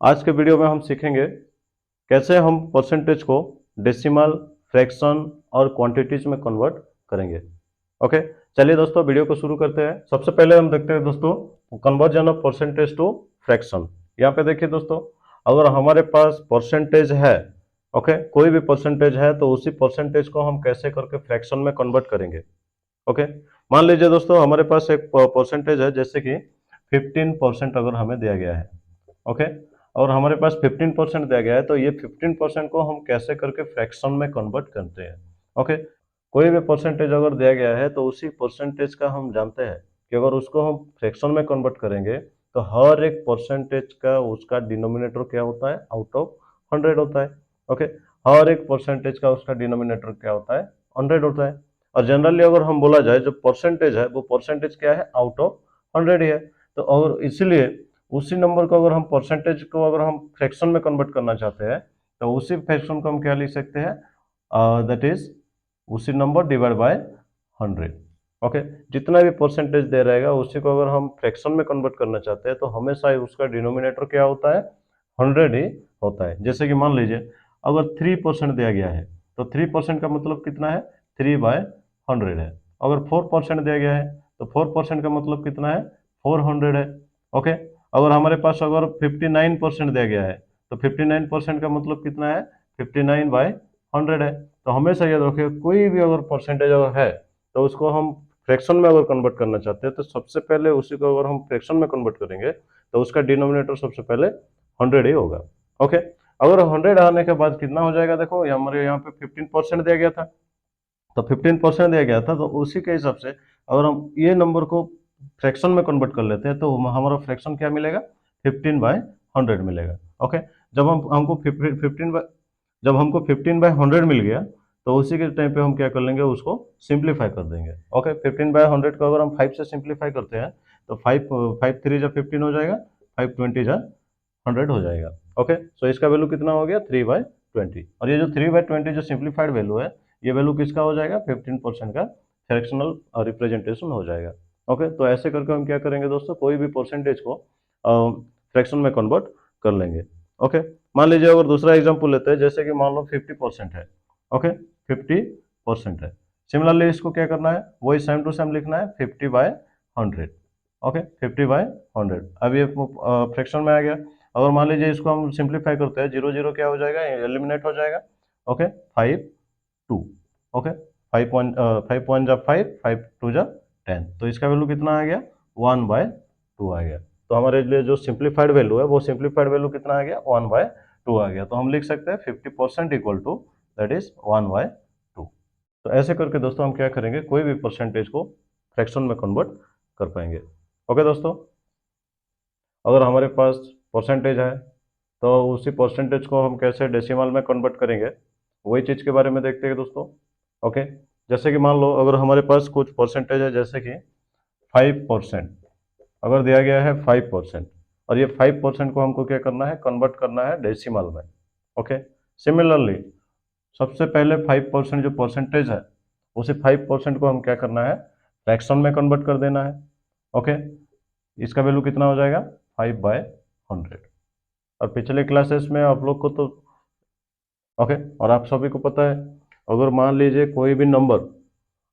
आज के वीडियो में हम सीखेंगे कैसे हम परसेंटेज को डेसिमल, फ्रैक्शन और क्वांटिटीज में कन्वर्ट करेंगे। ओके, चलिए दोस्तों वीडियो को शुरू करते हैं। सबसे पहले हम देखते हैं दोस्तों conversion of percentage to fraction. यहाँ पे देखिए दोस्तों, अगर हमारे पास परसेंटेज है, ओके, कोई भी परसेंटेज है तो उसी परसेंटेज को हम कैसे करके फ्रैक्शन में कन्वर्ट करेंगे। ओके, मान लीजिए दोस्तों हमारे पास एक परसेंटेज है, जैसे कि 15% अगर हमें दिया गया है। ओके, और हमारे पास 15% दिया गया है, तो ये 15% को हम कैसे करके फ्रैक्शन में कन्वर्ट करते हैं। ओके, कोई भी परसेंटेज अगर दिया गया है तो उसी परसेंटेज का हम जानते हैं कि अगर उसको हम फ्रैक्शन में कन्वर्ट करेंगे तो हर एक परसेंटेज का उसका डिनोमिनेटर क्या होता है, आउट ऑफ 100 होता है। ओके, हर एक परसेंटेज का उसका डिनोमिनेटर क्या होता है, 100 होता है। और जनरली अगर हम बोला जाए जो परसेंटेज है वो परसेंटेज क्या है, आउट ऑफ 100 ही है। तो और इसलिए उसी नंबर को अगर हम परसेंटेज को अगर हम फ्रैक्शन में कन्वर्ट करना चाहते हैं तो उसी फ्रैक्शन को हम क्या लिख सकते हैं, दैट इज उसी नंबर डिवाइड बाय 100। ओके, जितना भी परसेंटेज दे रहेगा उसी को अगर हम फ्रैक्शन में कन्वर्ट करना चाहते हैं तो हमेशा ही उसका डिनोमिनेटर क्या होता है, 100 ही होता है। जैसे कि मान लीजिए अगर 3% दिया गया है तो 3% का मतलब कितना है, 3/100 है। अगर 4% दिया गया है तो 4% का मतलब कितना है, 400 है। ओके, अगर हमारे पास अगर 59% दिया गया है तो 59% का मतलब कितना है, 59/100 है। तो हमेशा याद रखिए कोई भी अगर परसेंटेज अगर है तो उसको हम फ्रैक्शन में अगर कन्वर्ट करना चाहते हैं तो सबसे पहले उसी को अगर हम फ्रैक्शन में कन्वर्ट करेंगे तो उसका डिनोमिनेटर सबसे पहले 100 ही होगा। ओके, अगर 100 आने के बाद कितना हो जाएगा, देखो हमारे यहाँ पे 15% दिया गया था, तो 15% दिया गया था, तो उसी के हिसाब से अगर हम ये नंबर को फ्रैक्शन में कन्वर्ट कर लेते हैं तो हमारा फ्रैक्शन क्या मिलेगा, 15/100 मिलेगा। ओके, जब हम हमको 15 जब हमको 15/100 मिल गया तो उसी के टाइम पे हम क्या कर लेंगे, उसको सिंप्लीफाई कर देंगे। ओके, 15/100 को अगर हम 5 से सिंप्लीफाई करते हैं तो 5 3 जा 15 हो जाएगा, 5 20 जा 100 हो जाएगा। ओके, सो इसका वैल्यू कितना हो गया, 3/20। और ये जो 3/20 जो सिंप्लीफाइड वैल्यू है, ये वैल्यू किसका हो जाएगा, 15% का फ्रैक्शनल रिप्रेजेंटेशन हो जाएगा। ओके, तो ऐसे करके हम क्या करेंगे दोस्तों, कोई भी परसेंटेज को फ्रैक्शन में कन्वर्ट कर लेंगे। ओके, मान लीजिए अगर दूसरा एग्जांपल लेते हैं, जैसे कि मान लो 50% है। ओके, 50% है। सिमिलरली इसको क्या करना है, वही सेम टू सेम लिखना है, 50/100। ओके, 50/100। अब ये फ्रैक्शन में आ गया। अगर मान लीजिए इसको हम सिंप्लीफाई करते हैं, 0 0 क्या हो जाएगा, एलिमिनेट हो जाएगा। ओके, 5 2। ओके, 5 1 जा 5, 5 2 जा 10, तो इसका वैल्यू कितना आ गया, 1/2 आ गया। तो हमारे लिए जो सिंप्लीफाइड वैल्यू है वो सिंप्लीफाइड वैल्यू कितना आ गया, 1/2 आ गया। तो हम लिख सकते हैं 50% इक्वल टू दैट इज 1/2। तो ऐसे करके दोस्तों हम क्या करेंगे, कोई भी परसेंटेज को फ्रैक्शन में कन्वर्ट कर पाएंगे। ओके दोस्तों, अगर हमारे पास परसेंटेज है तो उसी परसेंटेज को हम कैसे डेसिमल में कन्वर्ट करेंगे, वही चीज़ के बारे में देखते हैं दोस्तों। ओके, जैसे कि मान लो अगर हमारे पास कुछ परसेंटेज है, जैसे कि 5% अगर दिया गया है, 5%, और ये 5% को हमको क्या करना है, कन्वर्ट करना है डेसिमल में। ओके, सिमिलरली सबसे पहले 5% जो परसेंटेज है उसी 5% को हम क्या करना है, फ्रैक्शन में कन्वर्ट कर देना है। ओके, इसका वैल्यू कितना हो जाएगा, 5/100। और पिछले क्लासेस में आप लोग को तो ओके, और आप सभी को पता है, अगर मान लीजिए कोई भी नंबर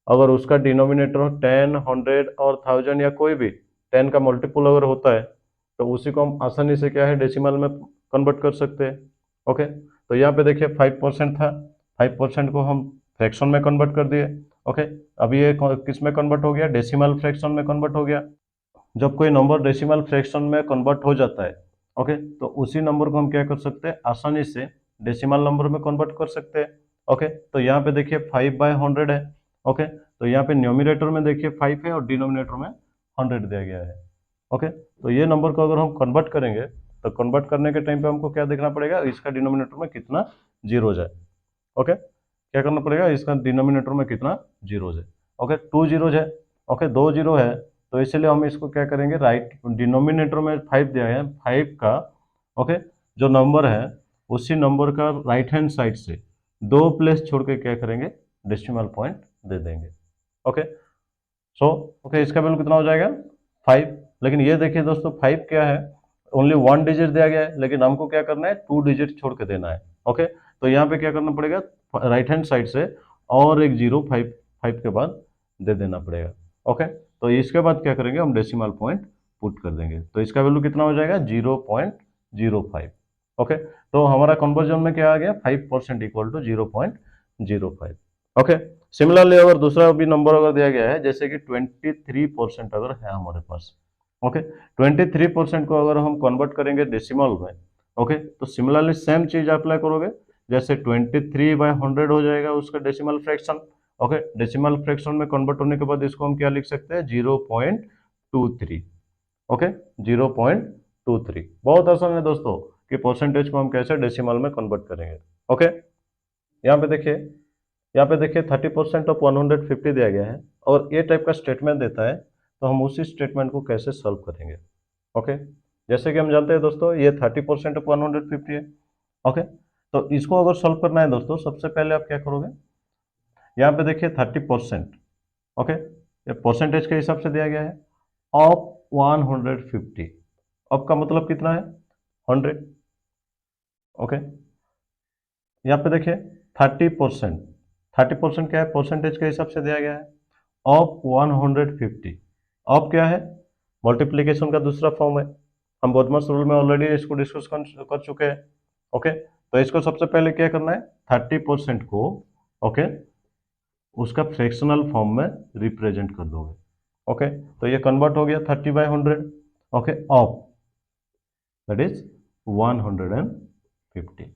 अगर उसका डिनोमिनेटर हो 10 100 और 1000 या कोई भी 10 का मल्टीपल अगर होता है तो उसी को हम आसानी से क्या है, डेसिमल में कन्वर्ट कर सकते हैं। ओके, तो यहाँ पे देखिए 5% था, 5% को हम फ्रैक्शन में कन्वर्ट कर दिए। ओके, अब ये किस में कन्वर्ट हो गया, डेसिमल फ्रैक्शन में कन्वर्ट हो गया। जब कोई नंबर डेसिमल फ्रैक्शन में कन्वर्ट हो जाता है, ओके, तो उसी नंबर को हम क्या कर सकते हैं, आसानी से डेसिमल नंबर में कन्वर्ट कर सकते हैं। ओके, तो यहाँ पे देखिए 5/100 है। ओके, तो यहाँ पे न्यूमिनेटर में देखिए 5 है और डिनोमिनेटर में 100 दिया गया है। ओके, तो ये नंबर को अगर हम कन्वर्ट करेंगे तो कन्वर्ट करने के टाइम पे हमको क्या देखना पड़ेगा, इसका डिनोमिनेटर में कितना जीरोज है। ओके, क्या करना पड़ेगा, इसका डिनोमिनेटर में कितना जीरोज है। ओके, 2 जीरोज है। ओके, 2 जीरो है, तो इसलिए हम इसको क्या करेंगे, राइट डिनोमिनेटर में 5 दिया है, 5 का ओके जो नंबर है उसी नंबर का राइट हैंड साइड से 2 प्लेस छोड़ के क्या करेंगे, डेसिमल पॉइंट दे देंगे। ओके, सो ओके, इसका वैल्यू कितना हो जाएगा, 5। लेकिन ये देखिए दोस्तों 5 क्या है, ओनली 1 डिजिट दिया गया है, लेकिन हमको क्या करना है 2 डिजिट छोड़ के देना है। ओके, तो यहाँ पे क्या करना पड़ेगा, राइट हैंड साइड से और एक 0.5 के बाद दे देना पड़ेगा। ओके, तो इसके बाद क्या करेंगे, हम डेसिमल पॉइंट पुट कर देंगे, तो इसका वैल्यू कितना हो जाएगा 0.05। ओके, तो हमारा कन्वर्जन में क्या आ गया 5% इक्वल टू 0.05। ओके, सिमिलरली अगर दूसरा भी नंबर अगर दिया गया है, जैसे कि 23% अगर है हमारे पास। ओके, 23% को अगर हम कन्वर्ट करेंगे डेसिमल में, ओके, तो सिमिलरली सेम चीज अप्लाई करोगे, जैसे 23/100 हो जाएगा उसका decimal fraction. Okay, decimal fraction में कन्वर्ट होने के बाद इसको हम क्या लिख सकते हैं 0.23। ओके, 0.23 बहुत आसान है दोस्तों कि परसेंटेज को हम कैसे डेसिमल में कन्वर्ट करेंगे। ओके, यहाँ पे देखिए 30% ऑफ 150 दिया गया है और ये टाइप का स्टेटमेंट देता है, तो हम उसी स्टेटमेंट को कैसे सॉल्व करेंगे। ओके, जैसे कि हम जानते हैं दोस्तों ये 30% ऑफ 150 है। ओके, तो इसको अगर सॉल्व करना है दोस्तों, सबसे पहले आप क्या करोगे, यहाँ पे देखिए 30%। ओके, ये परसेंटेज के हिसाब से दिया गया है ऑफ 150। ऑफ का मतलब कितना है 100। ओके, यहाँ पे देखिए 30%, 30% क्या है परसेंटेज के हिसाब से दिया गया है ऑफ 150। ऑफ क्या है मल्टीप्लीकेशन का दूसरा फॉर्म है, हम बोडमस रूल में ऑलरेडी इसको डिस्कस कर चुके हैं। ओके, तो इसको सबसे पहले क्या करना है 30% को, ओके, उसका फ्रैक्शनल फॉर्म में रिप्रेजेंट कर दोगे। ओके, तो ये कन्वर्ट हो गया 30/100। Okay, of that is 150।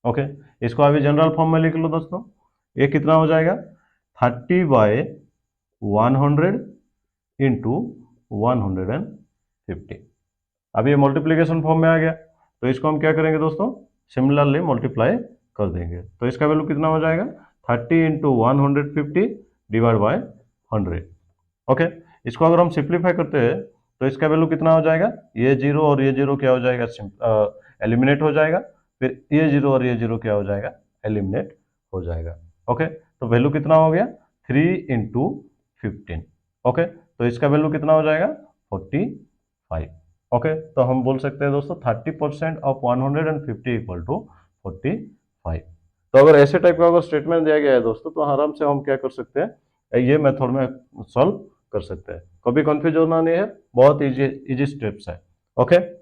Okay, इसको अभी जनरल फॉर्म में लिख लो दोस्तों, ये कितना हो जाएगा 30/100 इंटू 150। अब ये मल्टीप्लीकेशन फॉर्म में आ गया, तो इसको हम क्या करेंगे दोस्तों सिमिलरली मल्टीप्लाई कर देंगे, तो इसका वैल्यू कितना हो जाएगा 30 इंटू 150 डिवाइड बाय 100। ओके, इसको अगर हम सिंप्लीफाई करते हैं तो इसका वैल्यू कितना हो जाएगा, ये जीरो और ये जीरो क्या हो जाएगा एलिमिनेट हो जाएगा, फिर ये जीरो और ये जीरो क्या हो जाएगा एलिमिनेट हो जाएगा। ओके, तो वैल्यू कितना हो गया 3 इंटू 15। ओके, तो इसका वैल्यू कितना हो जाएगा 45। ओके, तो हम बोल सकते हैं दोस्तों 30% ऑफ 150 इक्वल टू 45। तो अगर ऐसे टाइप का अगर स्टेटमेंट दिया गया है दोस्तों, तो आराम से हम क्या कर सकते हैं, ये मेथड में सॉल्व कर सकते हैं, कभी कंफ्यूज होना नहीं है, बहुत इजी स्टेप्स है। ओके।